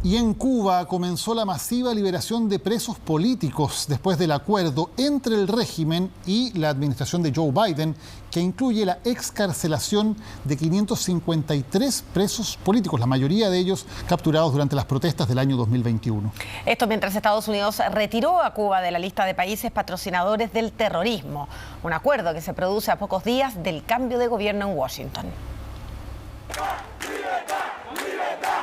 Y en Cuba comenzó la masiva liberación de presos políticos después del acuerdo entre el régimen y la administración de Joe Biden, que incluye la excarcelación de 553 presos políticos, la mayoría de ellos capturados durante las protestas del año 2021. Esto mientras Estados Unidos retiró a Cuba de la lista de países patrocinadores del terrorismo, un acuerdo que se produce a pocos días del cambio de gobierno en Washington.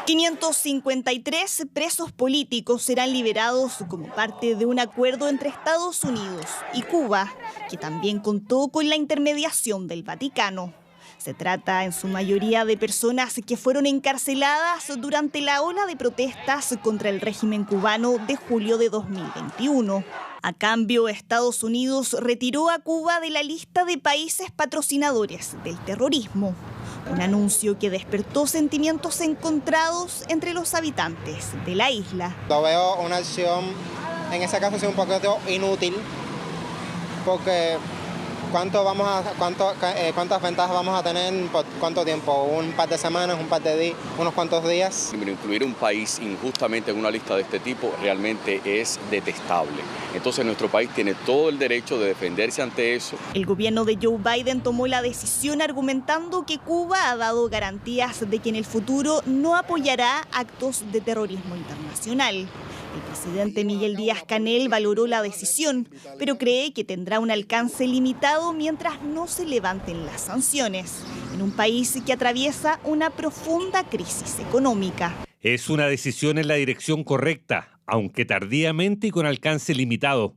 553 presos políticos serán liberados como parte de un acuerdo entre Estados Unidos y Cuba, que también contó con la intermediación del Vaticano. Se trata en su mayoría de personas que fueron encarceladas durante la ola de protestas contra el régimen cubano de julio de 2021. A cambio, Estados Unidos retiró a Cuba de la lista de países patrocinadores del terrorismo. Un anuncio que despertó sentimientos encontrados entre los habitantes de la isla. Lo veo una acción, en ese caso, un poquito inútil, porque ¿cuántas ventajas vamos a tener por cuánto tiempo? ¿Un par de semanas, un par de días, unos cuantos días? Incluir un país injustamente en una lista de este tipo realmente es detestable. Entonces nuestro país tiene todo el derecho de defenderse ante eso. El gobierno de Joe Biden tomó la decisión argumentando que Cuba ha dado garantías de que en el futuro no apoyará actos de terrorismo internacional. El presidente Miguel Díaz-Canel valoró la decisión, pero cree que tendrá un alcance limitado mientras no se levanten las sanciones, en un país que atraviesa una profunda crisis económica. Es una decisión en la dirección correcta, aunque tardíamente y con alcance limitado.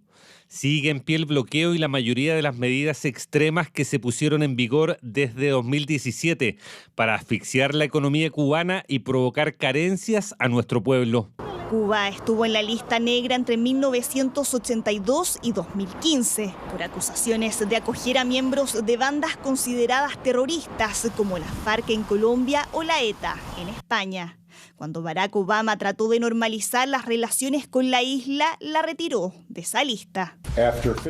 Sigue en pie el bloqueo y la mayoría de las medidas extremas que se pusieron en vigor desde 2017 para asfixiar la economía cubana y provocar carencias a nuestro pueblo. Cuba estuvo en la lista negra entre 1982 y 2015 por acusaciones de acoger a miembros de bandas consideradas terroristas como la FARC en Colombia o la ETA en España. Cuando Barack Obama trató de normalizar las relaciones con la isla, la retiró de esa lista.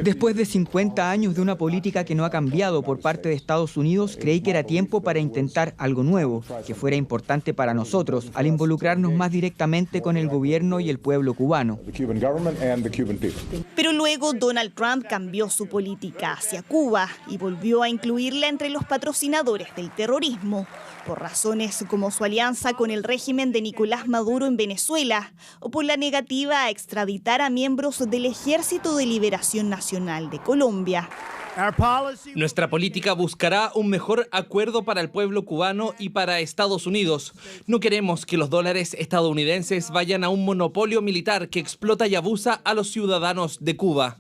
Después de 50 años de una política que no ha cambiado por parte de Estados Unidos, creí que era tiempo para intentar algo nuevo, que fuera importante para nosotros, al involucrarnos más directamente con el gobierno y el pueblo cubano. Pero luego Donald Trump cambió su política hacia Cuba y volvió a incluirla entre los patrocinadores del terrorismo, por razones como su alianza con el régimen de Nicolás Maduro en Venezuela o por la negativa a extraditar a miembros del Ejército de Liberación Nacional de Colombia. Nuestra política buscará un mejor acuerdo para el pueblo cubano y para Estados Unidos. No queremos que los dólares estadounidenses vayan a un monopolio militar que explota y abusa a los ciudadanos de Cuba.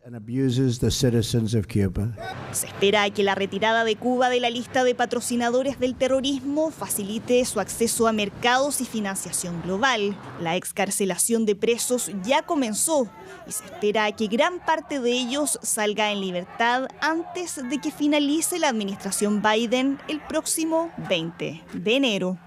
Se espera que la retirada de Cuba de la lista de patrocinadores del terrorismo facilite su acceso a mercados y financiación global. La excarcelación de presos ya comenzó y se espera que gran parte de ellos salga en libertad antes de que finalice la administración Biden el próximo 20 de enero.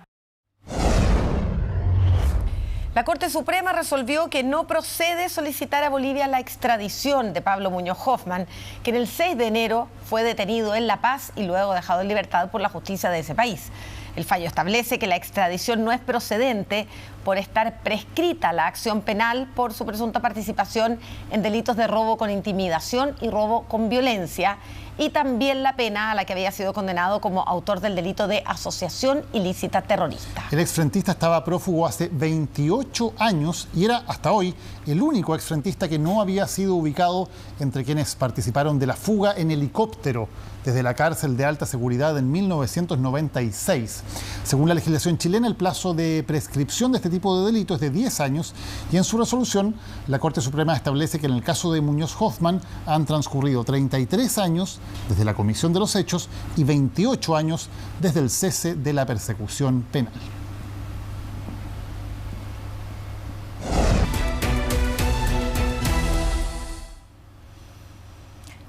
La Corte Suprema resolvió que no procede solicitar a Bolivia la extradición de Pablo Muñoz Hoffmann, quien el 6 de enero fue detenido en La Paz y luego dejado en libertad por la justicia de ese país. El fallo establece que la extradición no es procedente por estar prescrita la acción penal por su presunta participación en delitos de robo con intimidación y robo con violencia, y también la pena a la que había sido condenado como autor del delito de asociación ilícita terrorista. El exfrentista estaba prófugo hace 28 años y era hasta hoy el único exfrentista que no había sido ubicado entre quienes participaron de la fuga en helicóptero desde la cárcel de alta seguridad en 1996. Según la legislación chilena, el plazo de prescripción de este tipo de delitos es de 10 años y en su resolución la Corte Suprema establece que en el caso de Muñoz Hoffmann han transcurrido 33 años desde la comisión de los hechos y 28 años desde el cese de la persecución penal.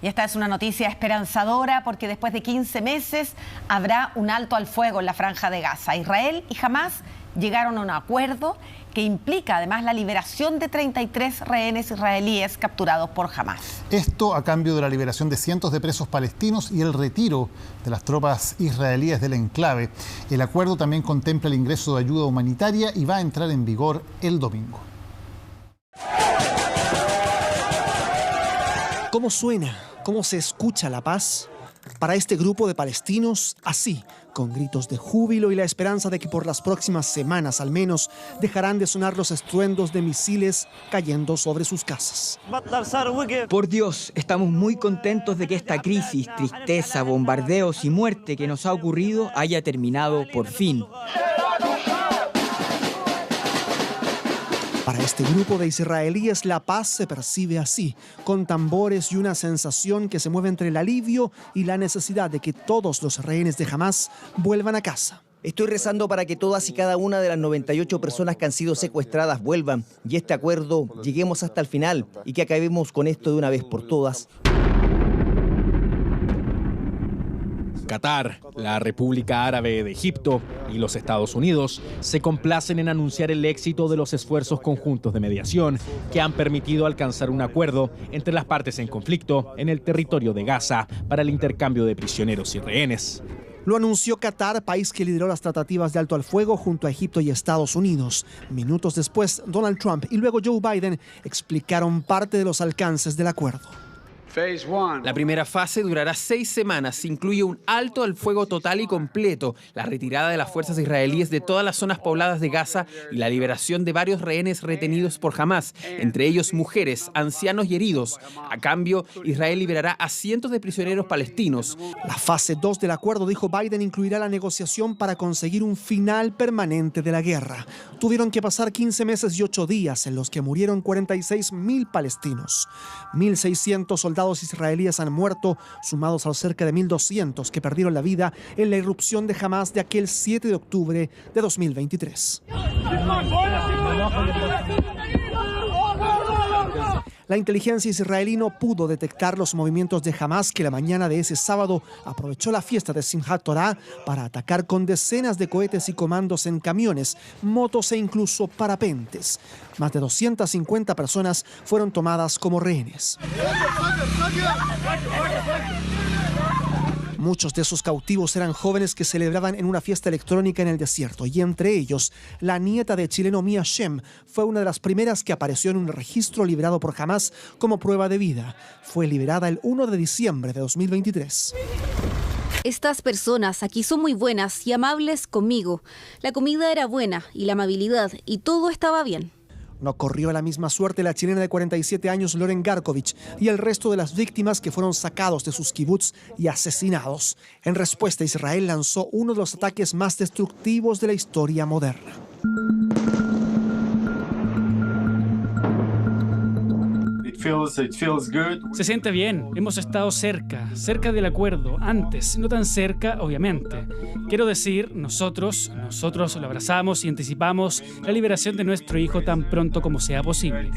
Y esta es una noticia esperanzadora porque después de 15 meses habrá un alto al fuego en la Franja de Gaza. Israel y Hamás llegaron a un acuerdo que implica además la liberación de 33 rehenes israelíes capturados por Hamás. Esto a cambio de la liberación de cientos de presos palestinos y el retiro de las tropas israelíes del enclave. El acuerdo también contempla el ingreso de ayuda humanitaria y va a entrar en vigor el domingo. ¿Cómo suena? ¿Cómo se escucha la paz? Para este grupo de palestinos, así, con gritos de júbilo y la esperanza de que por las próximas semanas al menos dejarán de sonar los estruendos de misiles cayendo sobre sus casas. Por Dios, estamos muy contentos de que esta crisis, tristeza, bombardeos y muerte que nos ha ocurrido haya terminado por fin. Para este grupo de israelíes, la paz se percibe así, con tambores y una sensación que se mueve entre el alivio y la necesidad de que todos los rehenes de Hamás vuelvan a casa. Estoy rezando para que todas y cada una de las 98 personas que han sido secuestradas vuelvan y este acuerdo lleguemos hasta el final y que acabemos con esto de una vez por todas. Qatar, la República Árabe de Egipto y los Estados Unidos se complacen en anunciar el éxito de los esfuerzos conjuntos de mediación que han permitido alcanzar un acuerdo entre las partes en conflicto en el territorio de Gaza para el intercambio de prisioneros y rehenes. Lo anunció Qatar, país que lideró las tratativas de alto al fuego junto a Egipto y Estados Unidos. Minutos después, Donald Trump y luego Joe Biden explicaron parte de los alcances del acuerdo. La primera fase durará 6 semanas. Incluye un alto al fuego total y completo, la retirada de las fuerzas israelíes de todas las zonas pobladas de Gaza y la liberación de varios rehenes retenidos por Hamás, entre ellos mujeres, ancianos y heridos. A cambio, Israel liberará a cientos de prisioneros palestinos. La fase 2 del acuerdo, dijo Biden, incluirá la negociación para conseguir un final permanente de la guerra. Tuvieron que pasar 15 meses y 8 días en los que murieron 46.000 palestinos. 1.600 soldados israelíes han muerto, sumados a los cerca de 1.200 que perdieron la vida en la irrupción de Hamás de aquel 7 de octubre de 2023. La inteligencia israelí no pudo detectar los movimientos de Hamás, que la mañana de ese sábado aprovechó la fiesta de Simchat Torah para atacar con decenas de cohetes y comandos en camiones, motos e incluso parapentes. Más de 250 personas fueron tomadas como rehenes. Muchos de esos cautivos eran jóvenes que celebraban en una fiesta electrónica en el desierto, y entre ellos, la nieta del chileno Mia Shem fue una de las primeras que apareció en un registro liberado por Hamás como prueba de vida. Fue liberada el 1 de diciembre de 2023. Estas personas aquí son muy buenas y amables conmigo. La comida era buena y la amabilidad, y todo estaba bien. No corrió la misma suerte la chilena de 47 años Loren Garkovich y el resto de las víctimas que fueron sacados de sus kibbutz y asesinados. En respuesta, Israel lanzó uno de los ataques más destructivos de la historia moderna. Se siente bien, hemos estado cerca del acuerdo, antes, no tan cerca, obviamente. Quiero decir, nosotros lo abrazamos y anticipamos la liberación de nuestro hijo tan pronto como sea posible.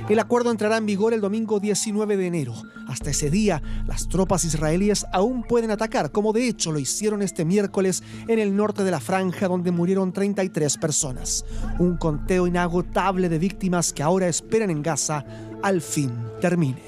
El acuerdo entrará en vigor el domingo 19 de enero. Hasta ese día, las tropas israelíes aún pueden atacar, como de hecho lo hicieron este miércoles en el norte de la franja, donde murieron 33 personas. Un conteo inagotable de víctimas que ahora esperan en Gaza al fin termine.